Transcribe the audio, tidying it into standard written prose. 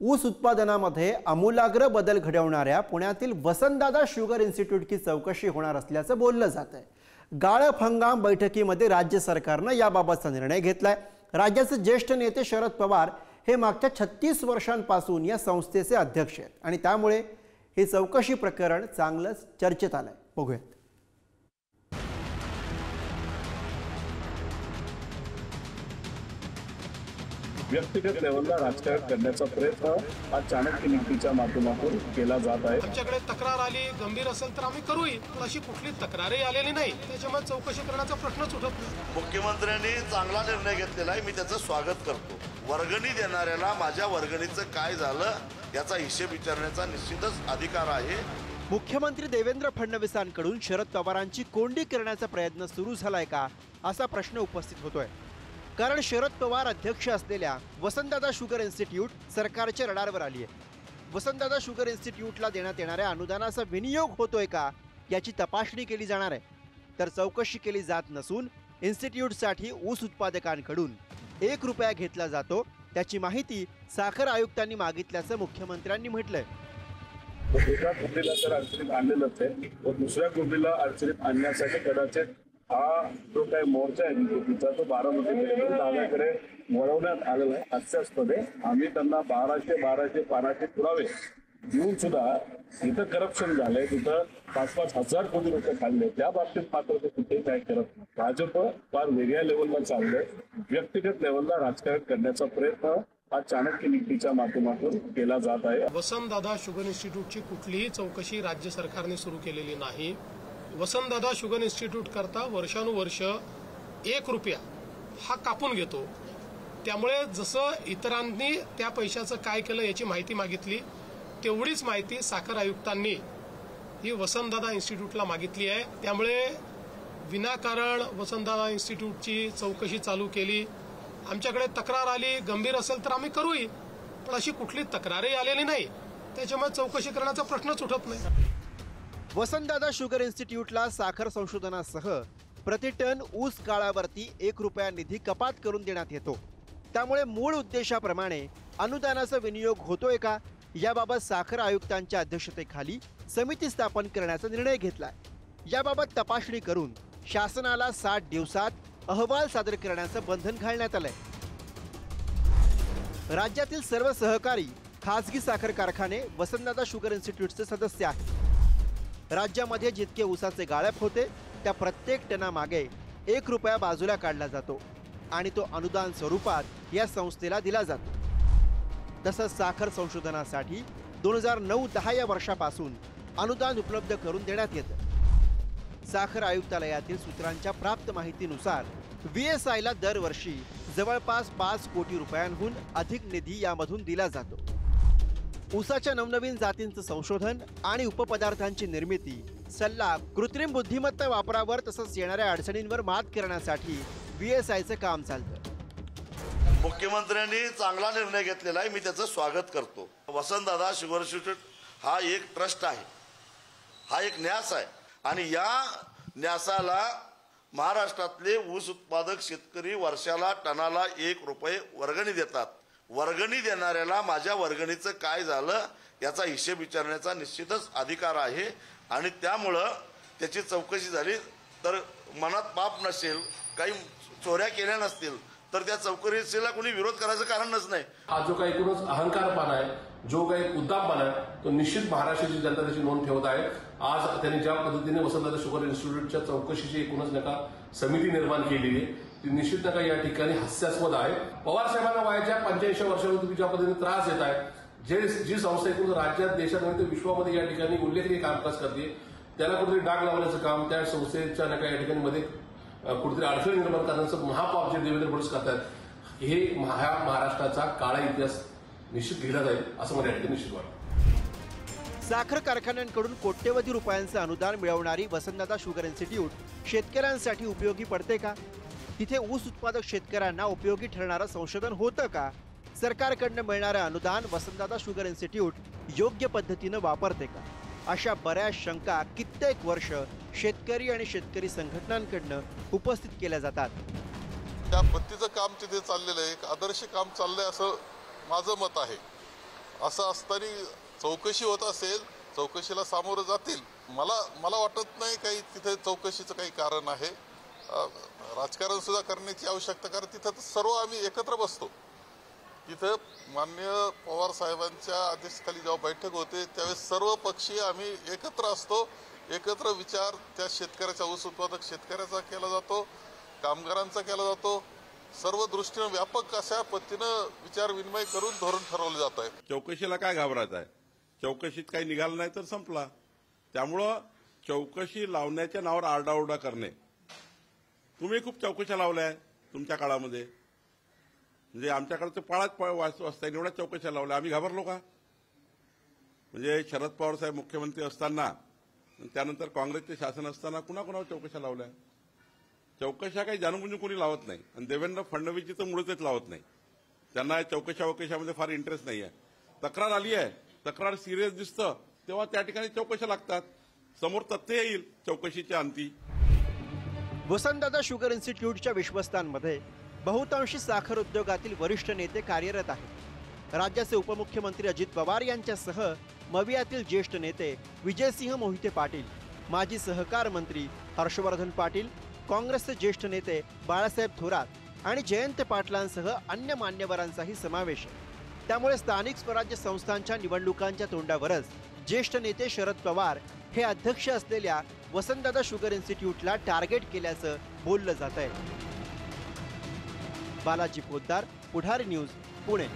ऊस उत्पादनामध्ये आमूलाग्र बदल घडवणाऱ्या पुण्यातील वसंतदादा शुगर इन्स्टिट्यूटची चौकशी होणार असल्याचं बोललं जात आहे। गाळप हंगाम बैठकीमध्ये राज्य सरकारनं याबाबतचा निर्णय घेतलाय। राज्याचे ज्येष्ठ नेते शरद पवार हे मागच्या 36 वर्षांपासून या संस्थेचे अध्यक्ष आहेत आणि त्यामुळे हे चौकशी प्रकरण चांगलंच चर्चेत आलंय। बघूयात। व्यक्तिगत लेवलला राजकारण करण्याचा प्रयत्न हा चाणक्य नीतीच्या माध्यमातून केला जात आहे। आमच्याकडे तक्रार आली गंभीर असेल तर आम्ही करूही, पण अशी कुठली तक्रारही आलेली नाही, त्याच्यामुळे चौकशी करण्याचा प्रश्नच उठत नाही। मुख्यमंत्र्यांनी चांगला निर्णय घेतलेला आहे, मी त्याचं स्वागत करतो। वर्गणी देणाऱ्याला माझ्या वर्गणीचं काय झालं याचा हिशेब विचारण्याचा निश्चितच अधिकार आहे। मुख्यमंत्री देवेंद्र फडणवीसांकडून शरद पवारांची कोंडी करण्याचा प्रयत्न सुरू झालाय का असा प्रश्न उपस्थित होतोय। कारण शरद पवार अध्यक्ष असलेल्या वसंतदादा शुगर इन्स्टिट्यूट सरकारच्या रडारवर आली आहे। वसंतदादा शुगर इन्स्टिट्यूटला देण्यात येणाऱ्या अनुदानाचा विनियोग होतोय का याची तपासणी केली जाणार आहे। तर चौकशी केली जात नसून इन्स्टिट्यूटसाठी ऊस उत्पादकांकडून 1 रुपया घेतला जातो त्याची माहिती साखर आयुक्तांनी मागितल्याचं मुख्यमंत्र्यांनी म्हटलंय। एका कुंडीला तर अडचणीत आणलेलंच आहे, दुसऱ्या कुंडीला अडचणीत आणण्यासाठी कदाचित हा जो काही मोर्चा आहे निवडणुकीचा तो बारामतीकडे दाव्याकडे वळवण्यात आलेला आहे। हास्यास्पद आहे। आम्ही त्यांना 1200 पुरावे देऊन सुद्धा इथं करप्शन झालंय, तिथं 5-5 हजार कोटी रुपये खाल्ले, त्या बाबतीत मात्र ते कुठेही काय करत नाही। भाजप फार वेगळ्या लेवलला चाललंय। व्यक्तिगत लेवलला राजकारण करण्याचा प्रयत्न हा चाणक्य नीतीच्या माध्यमातून केला जात आहे। वसंतदादा शुगर इन्स्टिट्यूटची कुठलीही चौकशी राज्य सरकारने सुरू केलेली नाही। वसंतदादा शुगर इन्स्टिट्यूट करता वर्षानुवर्ष 1 रुपया हा कापून घेतो, त्यामुळे जसं इतरांनी त्या पैशाचं काय केलं याची माहिती मागितली तेवढीच माहिती साखर आयुक्तांनी ही वसंतदादा इन्स्टिट्यूटला मागितली आहे। त्यामुळे विनाकारण वसंतदादा इन्स्टिट्यूटची चौकशी चालू केली। आमच्याकडे तक्रार आली गंभीर असेल तर आम्ही करूही, पण अशी कुठली तक्रारही आलेली नाही, त्याच्यामुळे चौकशी करण्याचा प्रश्नच उठत नाही। वसंतदादा शुगर इन्स्टिट्यूटला साखर संशोधनासह प्रतिटन ऊस काळावरती 1 रुपया निधी कपात करून देण्यात येतो। त्यामुळे मूळ उद्देशाप्रमाणे अनुदानाचा विनियोग होतोय का याबाबत साखर आयुक्तांच्या अध्यक्षतेखाली समिती स्थापन करण्याचा निर्णय घेतलाय। याबाबत तपासणी करून शासनाला 60 दिवसात अहवाल सादर करण्याचं बंधन घालण्यात आलंय। राज्यातील सर्व सहकारी खासगी साखर कारखाने वसंतदादा शुगर इन्स्टिट्यूटचे सदस्य आहेत। राज्यामध्ये जितके ऊसाचे गाळप होते त्या प्रत्येक टनामागे 1 रुपया बाजूला काढला जातो आणि तो अनुदान स्वरूपात या संस्थेला दिला जातो। तसंच साखर संशोधनासाठी 2009-10 या वर्षापासून अनुदान उपलब्ध करून देण्यात येतं। साखर आयुक्तालयातील सूत्रांच्या प्राप्त माहितीनुसार VSIला दरवर्षी जवळपास 5 कोटी रुपयांहून अधिक निधी यामधून दिला जातो। ऊसाच्या नवनवीन जातींचं संशोधन आणि उपपदार्थांची निर्मिती, सल्ला, कृत्रिम बुद्धिमत्ता वापरावर तसंच येणाऱ्या अडचणींवर मात करण्यासाठी VSIचं काम चालतं। मुख्यमंत्र्यांनी चांगला निर्णय घेतलेला आहे, मी त्याचं स्वागत करतो। वसंतदादा शुगर इन्स्टिट्यूट हा एक ट्रस्ट आहे, हा एक न्यास आहे आणि या न्यासाला महाराष्ट्रातले ऊस उत्पादक शेतकरी वर्षाला टनाला 1 रुपये वर्गणी देतात। वर्गणी देणाऱ्याला माझ्या वर्गणीचं काय झालं याचा हिशेब विचारण्याचा निश्चितच अधिकार आहे आणि त्यामुळं त्याची चौकशी झाली तर मनात पाप नसेल, काही चोऱ्या केल्या नसतील तर त्या चौकशीला कोणी विरोध करायचं कारणच नाही। हा जो काही एकूणच अहंकारपणा आहे, जो काही उद्दामपणा आहे, तो निश्चित महाराष्ट्राची जनता त्याची नोंद ठेवत आहे। आज त्यांनी ज्या पद्धतीने वसंतदादा शुगर इन्स्टिट्यूटच्या चौकशीची एकूणच नका समिती निर्माण केलेली आहे ती निश्चित नका या ठिकाणी हास्यास्पद आहे। पवार साहेबांना वयाच्या 85 वर्षावर तुम्ही ज्या पद्धतीने त्रास देत आहे, जी संस्था एकूण राज्यात देशात विश्वामध्ये या ठिकाणी उल्लेखनीय कामकाज करते, त्याला कुठेतरी डाग लावण्याचं काम त्या संस्थेच्या नका या ठिकाणी मध्ये कुठेतरी अडचणी निर्माण करण्याचं महापाप जे देवेंद्र फडणवीस करतात, हे महाराष्ट्राचा काळा इतिहास निश्चित लिहिला जाईल असं मला या ठिकाणी निश्चित वाटतं। साखर कारखान्यांकडून कोट्यवधी रुपयांचं अनुदान मिळवणारी वसंतदादा शुगर इन्स्टिट्यूट शेतकऱ्यांसाठी उपयोगी पडते का? तिथे ऊस उत्पादक शेतकऱ्यांना उपयोगी ठरणारं संशोधन होतं का? सरकारकडनं मिळणारं अनुदान वसंतदादा शुगर इन्स्टिट्यूट योग्य पद्धतीनं वापरते का? अशा बऱ्याच शंका कित्येक वर्ष शेतकरी आणि शेतकरी संघटनांकडनं उपस्थित केल्या जातात। त्या पद्धतीचं काम तिथे चाललेलं आहे, एक आदर्श काम चाललंय असं माझं मत आहे। असं असताना चौकशी होत असेल, चौकशीला सामोरं जातील. मला वाटत नाही काही तिथे चौकशीचं काही कारण आहे. राजकारण सुद्धा करण्याची आवश्यकता, कारण तिथं तर सर्व आम्ही एकत्र बसतो. तिथं माननीय पवार साहेबांच्या अध्यक्षतेखाली जेव्हा बैठक होते त्यावेळेस सर्व पक्षीय आम्ही एकत्र असतो. एकत्र विचार त्या शेतकऱ्याचा, ऊस उत्पादक शेतकऱ्याचा केला जातो, कामगारांचा केला जातो. सर्व दृष्टीनं व्यापक अशा पद्धतीनं विचार विनिमय करून धोरण ठरवलं जात आहे. चौकशीला काय घाबरायचं आहे? चौकशीत काही निघालं नाही तर संपला. त्यामुळं चौकशी लावण्याच्या नावावर आरडाओरडा करणे. तुम्ही खूप चौकशा लावल्या तुमच्या काळामध्ये, म्हणजे आमच्याकडे पाळाच वाचता एवढ्या चौकशा लावल्या. आम्ही घाबरलो का? म्हणजे शरद पवार साहेब मुख्यमंत्री असताना, त्यानंतर काँग्रेसचे शासन असताना कुणाकुणावर चौकशा लावल्या? चौकशा काही जाणून कोणी लावत नाही, आणि देवेंद्र फडणवीसची तर मुळच लावत नाही. त्यांना चौकशामध्ये फार इंटरेस्ट नाही आहे. तक्रार आली आहे, तक्रार सिरियस दिसतं तेव्हा त्या ठिकाणी चौकशा लागतात. समोर तथ्य येईल चौकशीच्या अंती. वसंतदादा शुगर इन्स्टिट्यूटच्या विश्वस्तांमध्ये बहुतांशी साखर उद्योगातील वरिष्ठ नेते कार्यरत आहेत. राज्याचे उपमुख्यमंत्री अजित पवार यांच्यासह मवियातील ज्येष्ठ नेते विजयसिंह मोहिते पाटील, माजी सहकार मंत्री हर्षवर्धन पाटील, काँग्रेसचे ज्येष्ठ नेते बाळासाहेब थोरात आणि जयंत पाटलांसह अन्य मान्यवरांचाही समावेश आहे. त्यामुळे स्थानिक स्वराज्य संस्थांच्या निवडणुकांच्या तोंडावरच ज्येष्ठ नेते शरद पवार हे अध्यक्ष असलेल्या वसंतदादा शुगर इन्स्टिट्यूटला टार्गेट केल्याचं बोललं जात आहे. बालाजी पोद्दार, पुढारी न्यूज, पुणे.